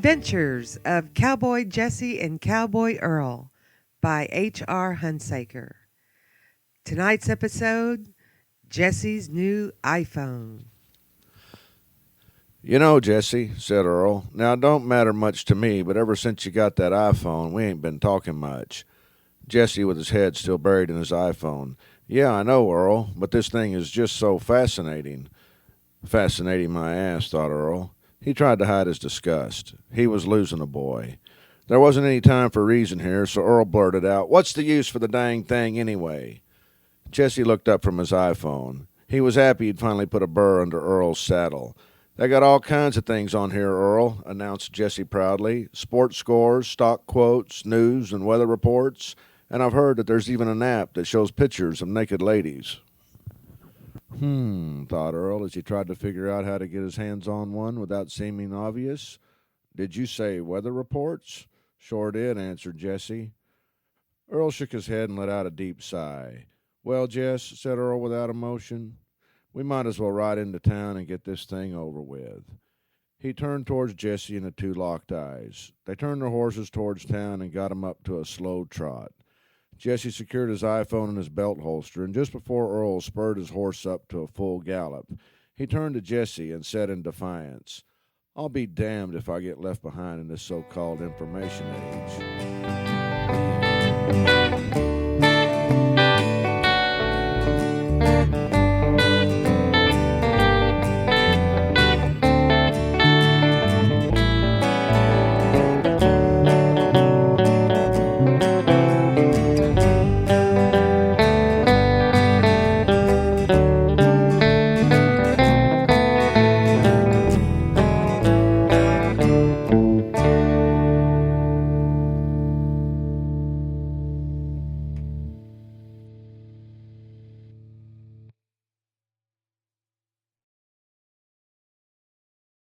Adventures of Cowboy Jessie and Cowboy Earl by H.R. Hunsaker. Tonight's episode, Jessie's new iPhone. You know, Jessie, said Earl, now it don't matter much to me, but ever since you got that iPhone, we ain't been talking much. Jessie, with his head still buried in his iPhone. Yeah, I know, Earl, but this thing is just so fascinating. Fascinating my ass, thought Earl. He tried to hide his disgust. He was losing a boy. There wasn't any time for reason here, so Earl blurted out, What's the use for the dang thing anyway? Jessie looked up from his iPhone. He was happy he'd finally put a burr under Earl's saddle. They got all kinds of things on here, Earl, announced Jessie proudly. Sports scores, stock quotes, news and weather reports, and I've heard that there's even an app that shows pictures of naked ladies. Thought Earl as he tried to figure out how to get his hands on one without seeming obvious. Did you say weather reports? Sure did, answered Jessie. Earl shook his head and let out a deep sigh. Well, Jess, said Earl without emotion, we might as well ride into town and get this thing over with. He turned towards Jessie and the two locked eyes. They turned their horses towards town and got him up to a slow trot. Jessie secured his iPhone in his belt holster, and just before Earl spurred his horse up to a full gallop, he turned to Jessie and said in defiance, I'll be damned if I get left behind in this so-called information age.